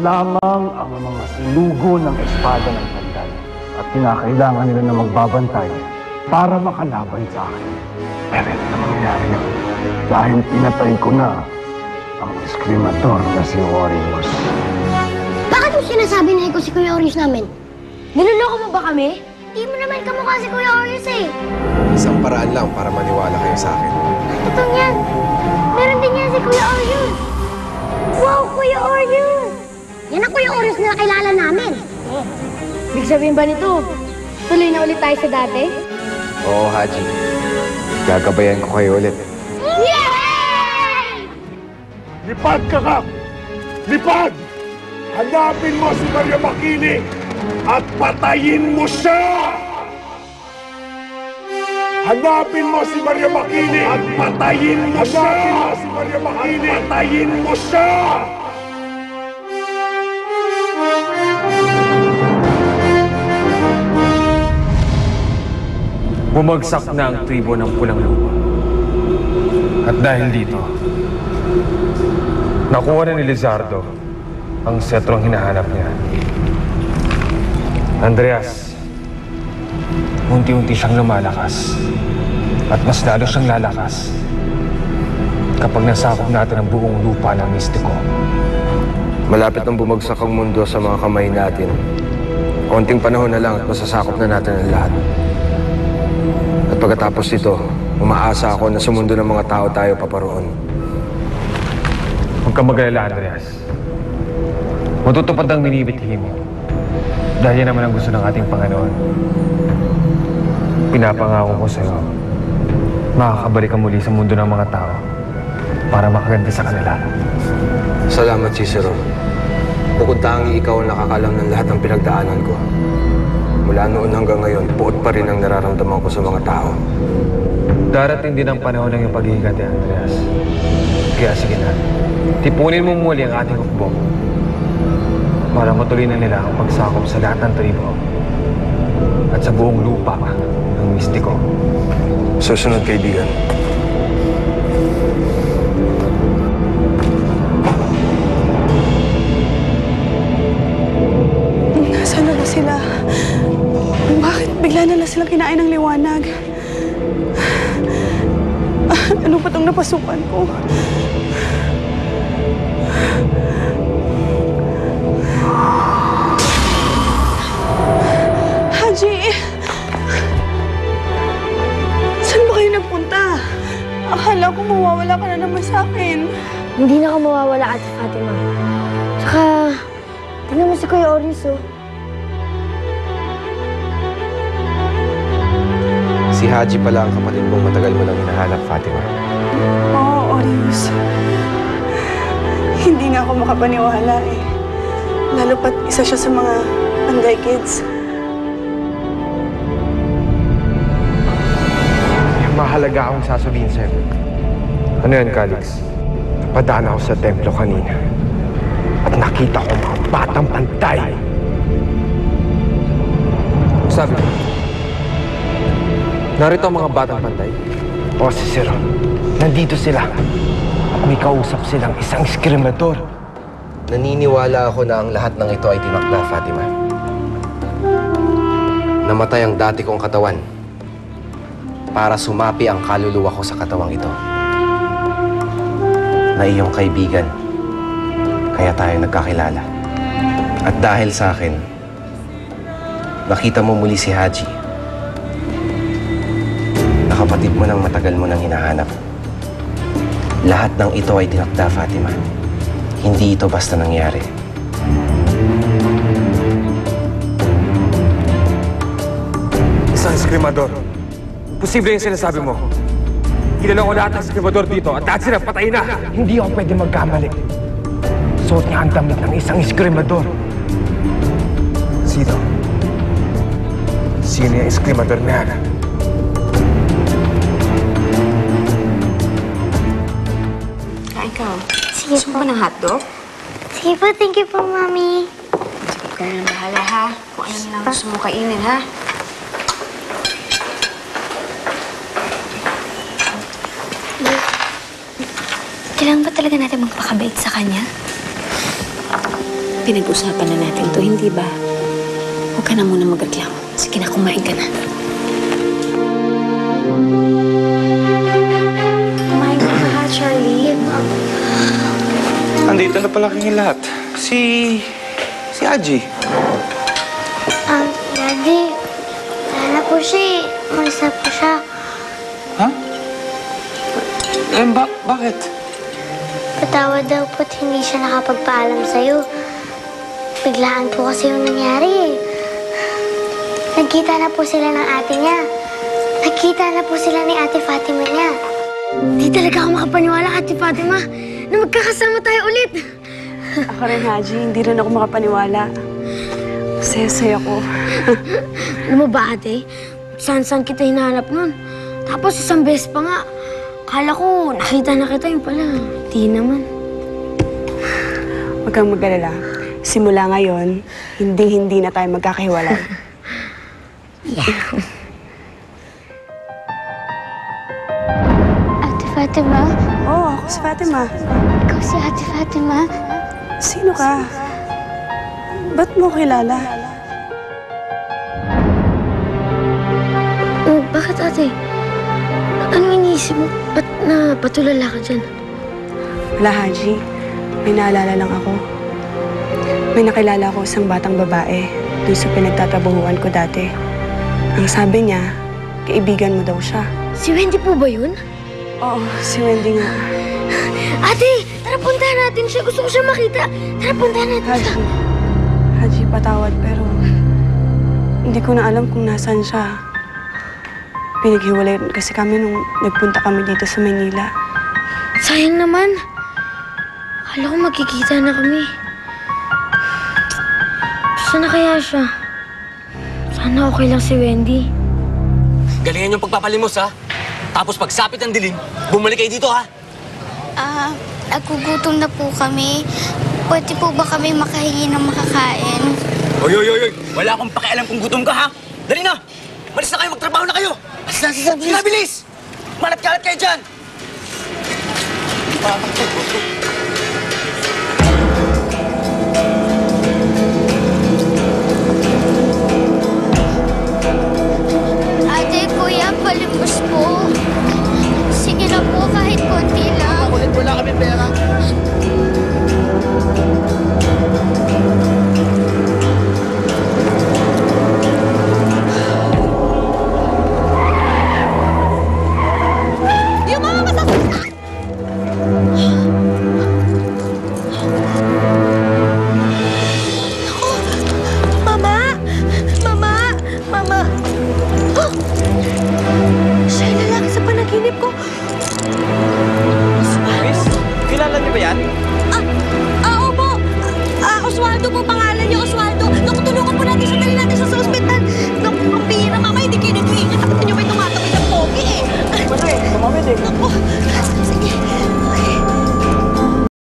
lamang ang mga sinugo ng espada ng Panday at kinakailangan nila na magbabantay para makalaban sa akin. Pero hindi na mangyayari yun dahil pinatay ko na ang eskrimador na si Orius. Bakit mo sinasabi na ikaw si Kuya Orius namin? Niloloko mo ba kami? Di mo naman kamukha si Kuya Orius eh. Isang paraan lang para maniwala kayo sa akin. Totoo yan. Meron din yan si Kuya Orius. Wow, Kuya Orius! Yan ang Kuya Orius na nakilala namin. Ibig sabihin ba nito, tuloy na ulit tayo sa dati? Oo, Haji. Gagabayan ko kayo ulit. Yay! Lipad ka, Kap! Lipad! Hanapin mo si Maria Makini at patayin mo siya! Hanapin mo si Maria Makini at patayin mo siya! Hanapin mo si Maria Makini at patayin mo siya! Bumagsak na ang tribo ng Pulang Lupa. At dahil dito, nakuha na ni Lizardo ang setrong hinahanap niya. Andreas, unti-unti siyang lumalakas at mas lalo siyang lalakas kapag nasakop natin ang buong lupa ng mistiko. Malapit nang bumagsak ang mundo sa mga kamay natin. Konting panahon na lang at masasakop na natin ang lahat. At pagkatapos nito, umaasa ako na sa mundo ng mga tao tayo paparoon. Huwag kang mag-alala, Andreas. Matutupad ang binibitihin mo. Dahil yan naman ang gusto ng ating Panginoon. Pinapangako ko sa'yo, makakabalik ka muli sa mundo ng mga tao para makaganda sa kanila. Salamat, Cicero. Bukod tangi ikaw ang nakakalam ng lahat ng pinagdaanan ko. Mula noon hanggang ngayon, buot pa rin ang nararamdaman ko sa mga tao. Darating din ang panahon ng iyong paghihiganti, Andreas. Kaya sige na, tipunin mo muli ang ating hukbo para matuloy na nila ang pagsakop sa lahat ng tribo at sa buong lupa ng mistiko. Susunod, kaibigan. Nasaan na ba sila? Bakit bigla na lang silang kinain ng liwanag? Ano pa itong napasukan ko? Haji! Saan ba kayo nagpunta? Akala ko mawawala ka na naman sa akin. Hindi na ka mawawala, Ate Fatima. Tsaka, tingnan mo si Kuya Orius, oh. Si Haji pala ang kapatid mong matagal mo nang hinahanap, Fatima. Oo, Orius. Hindi nga ako makapaniwala eh. Lalo pat isa siya sa mga Panday kids. May mahalaga akong sasabihin sa'yo. Ano yan, Calix? Napadaan ako sa templo kanina at nakita ko mga batang Panday. Sabi ko, narito ang mga batang Panday. O, Cicero, nandito sila. At may kausap silang isang eskrimador. Naniniwala ako na ang lahat ng ito ay tinakda, Fatima. Namatay ang dati kong katawan para sumapi ang kaluluwa ko sa katawang ito. Na iyong kaibigan, kaya tayo nagkakilala. At dahil sa akin, nakita mo muli si Haji. Kapatid mo nang matagal mo nang hinahanap. Lahat ng ito ay tinakda, Fatima. Hindi ito basta nangyari. Isang eskrimador. Posible yung sinasabi mo. Kilala ko lahat ng eskrimador dito at lahat sila patay na. Hindi ako pwede magkamali. Suot niya ang damit ng isang eskrimador. Sino? Sino yung eskrimador na yan? Ikaw, Sige gusto po. mo ba ng hotdog? Sige po, thank you po, Mami. Ikaw na bahala, ha? Kung ano lang gusto mo kainin, ha? Kailangan ba talaga natin magpakabait sa kanya? Pinag-usapan na natin to, hindi ba? Huwag ka na muna magreklamo. Sige na, kumain ka na. Kumain ka na, Charlie. Andito na pala kayong lahat. Si Aji. Daddy, wala po siya. Umalis na po siya. Ha? Bakit? Patawad daw po't hindi siya nakapagpaalam sa'yo. Biglaan po kasi yung nangyari eh. Nagkita na po sila ng ate niya. Nagkita na po sila ni Ate Fatima niya. Di talaga ako makapaniwala, Ate Fatima, na magkakasama tayo ulit. Ako rin, Haji. Hindi rin ako makapaniwala. Saya-saya ko. Alam mo ba, ate? Saan-saan kita hinahanap nun? Tapos isang beses pa nga. Kala ko, nakita na kita yung pala. Di naman. Huwag kang mag-alala. Simula ngayon, hindi na tayo magkakahiwalay. Ate Fatima? Oo, ako si Fatima. Ikaw si Ate Fatima? Sino ka? Ba't mo kilala? Oh, bakit ate? Anong iniisip mo? Ba't napatulala ka dyan? Wala, Haji. May naalala lang ako. May nakilala ko isang batang babae doon sa pinagtatabuhuan ko dati. Ang sabi niya, kaibigan mo daw siya. Si Wendy po ba yun? Oo, si Wendy nga. Ate, tara puntahan natin siya. Gusto ko siya makita. Tara puntahan natin siya. Haji, patawad pero hindi ko na alam kung nasaan siya. Pinaghiwalay rin kasi kami nung nagpunta kami dito sa Manila. Sayang naman. Akala ko magkikita na kami. Saan na kaya siya? Sana okay lang si Wendy. Galingan yung pagpapalimos, ha? Tapos pagsapit ng dilim, bumalik kayo dito, ha? Nagugutom na po kami. Pwede po ba kami makahingi ng makakain? Oy! Wala akong pakialam kung gutom ka, ha? Dali na! Malis na kayo, magtrabaho na kayo! Sige na, bilis! Malat-kalat kayo dyan!